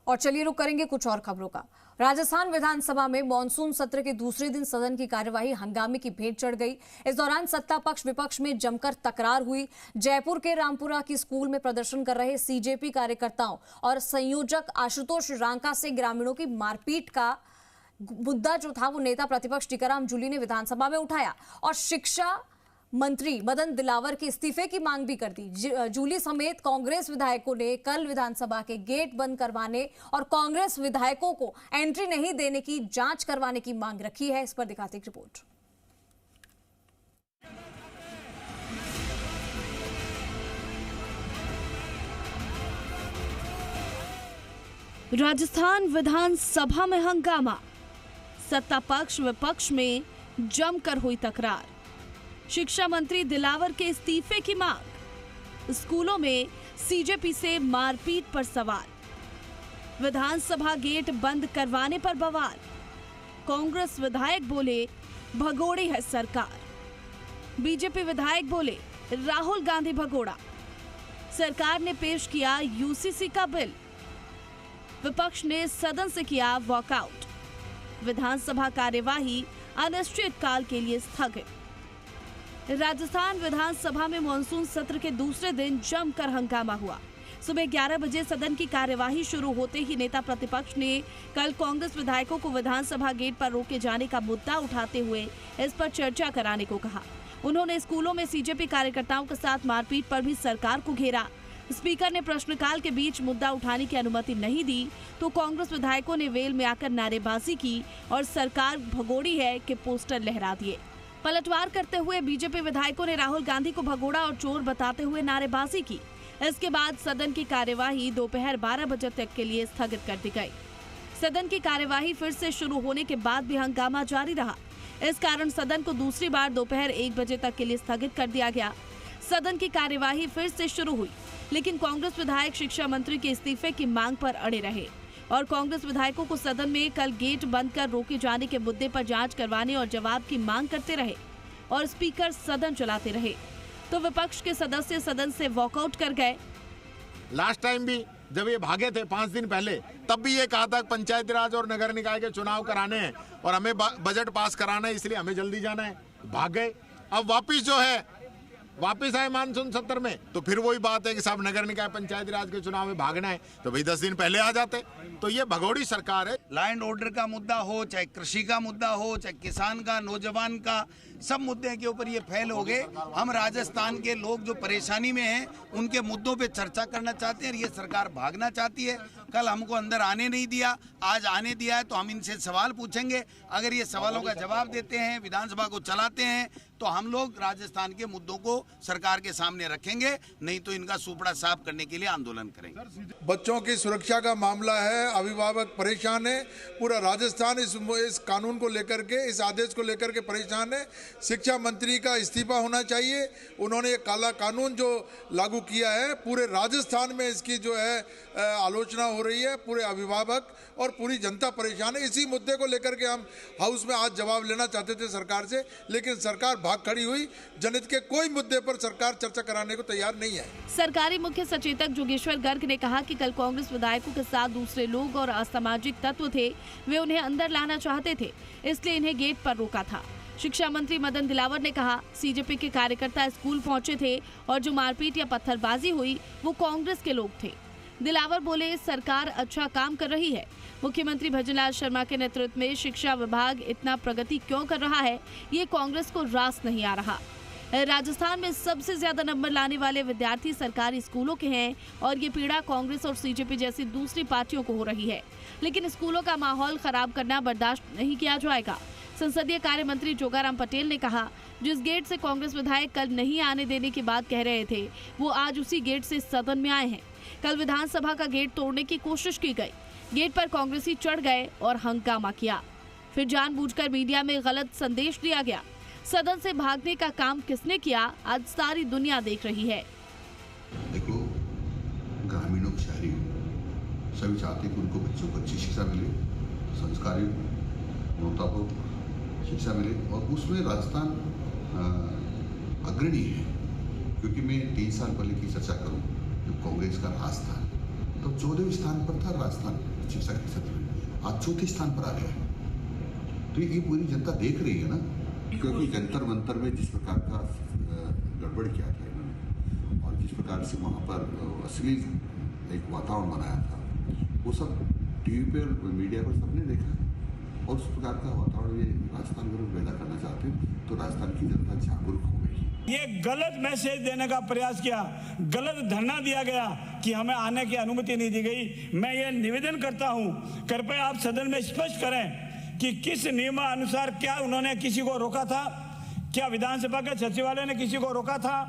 और चलिए रुक करेंगे कुछ और खबरों का। राजस्थान विधानसभा में मॉनसून सत्र के दूसरे दिन सदन की कार्यवाही हंगामे की भेंट चढ़ गई। इस दौरान सत्ता पक्ष विपक्ष में जमकर तकरार हुई। जयपुर के रामपुरा की स्कूल में प्रदर्शन कर रहे सीजेपी कार्यकर्ताओं और संयोजक आशुतोष रांका से ग्रामीणों की मारपीट का मुद्दा जो था वो नेता प्रतिपक्ष टीकाराम जूली ने विधानसभा में उठाया और शिक्षा मंत्री मदन दिलावर के इस्तीफे की मांग भी कर दी। जूली समेत कांग्रेस विधायकों ने कल विधानसभा के गेट बंद करवाने और कांग्रेस विधायकों को एंट्री नहीं देने की जांच करवाने की मांग रखी है। इस पर दिखाते एक रिपोर्ट। राजस्थान विधानसभा में हंगामा, सत्ता पक्ष विपक्ष में जमकर हुई तकरार, शिक्षा मंत्री दिलावर के इस्तीफे की मांग, स्कूलों में सीजेपी से मारपीट पर सवाल, विधानसभा गेट बंद करवाने पर बवाल, कांग्रेस विधायक बोले भगोड़ी है सरकार, बीजेपी विधायक बोले राहुल गांधी भगोड़ा, सरकार ने पेश किया यूसीसी का बिल, विपक्ष ने सदन से किया वॉकआउट, विधानसभा कार्यवाही अनिश्चितकाल के लिए स्थगित। राजस्थान विधानसभा में मॉनसून सत्र के दूसरे दिन जमकर हंगामा हुआ। सुबह 11 बजे सदन की कार्यवाही शुरू होते ही नेता प्रतिपक्ष ने कल कांग्रेस विधायकों को विधानसभा गेट पर रोके जाने का मुद्दा उठाते हुए इस पर चर्चा कराने को कहा। उन्होंने स्कूलों में सीजेपी कार्यकर्ताओं के साथ मारपीट पर भी सरकार को घेरा। स्पीकर ने प्रश्नकाल के बीच मुद्दा उठाने की अनुमति नहीं दी तो कांग्रेस विधायकों ने वेल में आकर नारेबाजी की और सरकार भगोड़ी है के पोस्टर लहरा दिए। पलटवार करते हुए बीजेपी विधायकों ने राहुल गांधी को भगोड़ा और चोर बताते हुए नारेबाजी की। इसके बाद सदन की कार्यवाही दोपहर 12 बजे तक के लिए स्थगित कर दी गई। सदन की कार्यवाही फिर से शुरू होने के बाद भी हंगामा जारी रहा। इस कारण सदन को दूसरी बार दोपहर 1 बजे तक के लिए स्थगित कर दिया गया। सदन की कार्यवाही फिर से शुरू हुई, लेकिन कांग्रेस विधायक शिक्षा मंत्री के इस्तीफे की मांग पर अड़े रहे और कांग्रेस विधायकों को सदन में कल गेट बंद कर रोके जाने के मुद्दे पर जांच करवाने और जवाब की मांग करते रहे और स्पीकर सदन चलाते रहे तो विपक्ष के सदस्य सदन से वॉकआउट कर गए। लास्ट टाइम भी जब ये भागे थे 5 दिन पहले, तब भी ये कहा था पंचायत राज और नगर निकाय के चुनाव कराने हैं और हमें बजट पास कराना है, इसलिए हमें जल्दी जाना है। भाग गए। अब वापिस आए मानसून सत्र में तो फिर वही बात है कि साहब नगर निकाय पंचायत राज के चुनाव में भागना है तो भाई 10 दिन पहले आ जाते। तो ये भगोड़ी सरकार है। लैंड ऑर्डर का मुद्दा हो, चाहे कृषि का मुद्दा हो, चाहे किसान का, नौजवान का, सब मुद्दे के ऊपर ये फेल हो गए। हम राजस्थान के लोग जो परेशानी में हैं उनके मुद्दों पे चर्चा करना चाहते हैं और ये सरकार भागना चाहती है। कल हमको अंदर आने नहीं दिया, आज आने दिया है तो हम इनसे सवाल पूछेंगे। अगर ये सवालों का जवाब देते हैं, विधानसभा को चलाते हैं तो हम लोग राजस्थान के मुद्दों को सरकार के सामने रखेंगे, नहीं तो इनका सुपड़ा साफ करने के लिए आंदोलन करेंगे। बच्चों की सुरक्षा का मामला है, अभिभावक परेशान है, पूरा राजस्थान इस कानून को लेकर के, इस आदेश को लेकर के परेशान है। शिक्षा मंत्री का इस्तीफा होना चाहिए। उन्होंने ये काला कानून जो लागू किया है, पूरे राजस्थान में इसकी जो है आलोचना हो रही है। पूरे अभिभावक और पूरी जनता परेशान है। इसी मुद्दे को लेकर के हम हाउस में आज जवाब लेना चाहते थे सरकार से, लेकिन सरकार भाग खड़ी हुई। जनहित के कोई मुद्दे पर सरकार चर्चा कराने को तैयार नहीं है। सरकारी मुख्य सचेतक जोगेश्वर गर्ग ने कहा कि कल कांग्रेस विधायकों के साथ दूसरे लोग और असामाजिक तत्व थे, वे उन्हें अंदर लाना चाहते थे, इसलिए इन्हें गेट पर रोका था। शिक्षा मंत्री मदन दिलावर ने कहा सीजेपी के कार्यकर्ता स्कूल पहुंचे थे और जो मारपीट या पत्थरबाजी हुई वो कांग्रेस के लोग थे। दिलावर बोले सरकार अच्छा काम कर रही है। मुख्यमंत्री भजनलाल शर्मा के नेतृत्व में शिक्षा विभाग इतना प्रगति क्यों कर रहा है, ये कांग्रेस को रास नहीं आ रहा। राजस्थान में सबसे ज्यादा नंबर लाने वाले विद्यार्थी सरकारी स्कूलों के हैं और ये पीड़ा कांग्रेस और सीजेपी जैसी दूसरी पार्टियों को हो रही है, लेकिन स्कूलों का माहौल खराब करना बर्दाश्त नहीं किया जाएगा। संसदीय कार्य मंत्री जोगाराम पटेल ने कहा जिस गेट से कांग्रेस विधायक कल नहीं आने देने की बात कह रहे थे वो आज उसी गेट से सदन में आए हैं। कल विधानसभा का गेट तोड़ने की कोशिश की गई, गेट पर कांग्रेसी चढ़ गए और हंगामा किया, फिर जानबूझकर मीडिया में गलत संदेश दिया गया। सदन से भागने का काम किसने किया, आज सारी दुनिया देख रही है। देखो, ग्रामीणों शहरी सभी चाहते हैं कि उनको बच्चों को अच्छी शिक्षा मिले, संस्कारी गुणवत्तापूर्ण शिक्षा मिले और उसमें राजस्थान अग्रणी है। क्योंकि मैं 3 साल पहले की चर्चा करूं जब कांग्रेस का राज था, तो 14वें स्थान पर था राजस्थान शिक्षा के क्षेत्र में, आज 4थे स्थान पर आ गया है। तो ये पूरी जनता देख रही है ना, क्योंकि जंतर मंतर में जिस प्रकार का गड़बड़ किया था इन्होंने और जिस प्रकार से वहाँ पर असली एक वातावरण बनाया था, वो सब टीवी पर मीडिया पर सबने देखा है। और उस प्रकार का वातावरण ये राजस्थान में पैदा करना चाहते हैं, तो राजस्थान की जनता जागरूक हो गई। ये गलत मैसेज देने का प्रयास किया, गलत धरना दिया गया कि हमें आने की अनुमति नहीं दी गई। मैं ये निवेदन करता हूँ, कृपया आप सदन में स्पष्ट करें कि किस नियमानुसार क्या उन्होंने किसी को रोका था, क्या विधानसभा के सचिवालय ने किसी को रोका था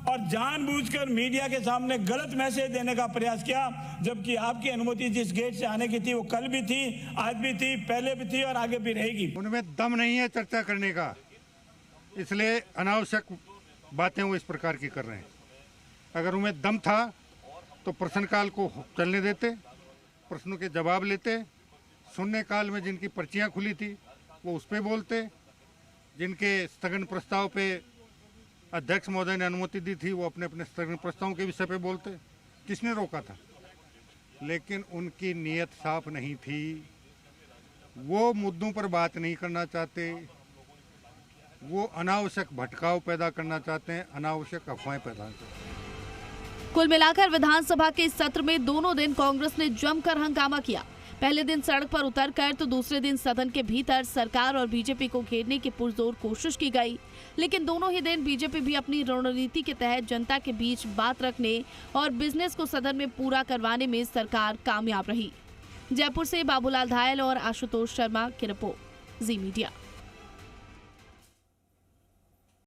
और जानबूझकर मीडिया के सामने गलत मैसेज देने का प्रयास किया, जबकि आपकी अनुमति जिस गेट से आने की थी वो कल भी थी, आज भी थी, पहले भी थी और आगे भी रहेगी। उनमें दम नहीं है चर्चा करने का, इसलिए अनावश्यक बातें वो इस प्रकार की कर रहे हैं। अगर उनमें दम था तो प्रश्नकाल को चलने देते, प्रश्नों के जवाब लेते, शून्य काल में जिनकी पर्चियां खुली थी वो उस पर बोलते, जिनके स्थगन प्रस्ताव पे अध्यक्ष महोदय ने अनुमति दी थी वो अपने अपने स्थगन प्रस्तावों के विषय पे बोलते। किसने रोका था? लेकिन उनकी नीयत साफ नहीं थी, वो मुद्दों पर बात नहीं करना चाहते, वो अनावश्यक भटकाव पैदा करना चाहते हैं, अनावश्यक अफवाहें पैदा करते हैं। कुल मिलाकर विधानसभा के इस सत्र में दोनों दिन कांग्रेस ने जमकर हंगामा किया। पहले दिन सड़क पर उतरकर तो दूसरे दिन सदन के भीतर सरकार और बीजेपी को घेरने की पुरजोर कोशिश की गई, लेकिन दोनों ही दिन बीजेपी भी अपनी रणनीति के तहत जनता के बीच बात रखने और बिजनेस को सदन में पूरा करवाने में सरकार कामयाब रही। जयपुर से बाबूलाल धायल और आशुतोष शर्मा की रिपोर्ट, जी मीडिया।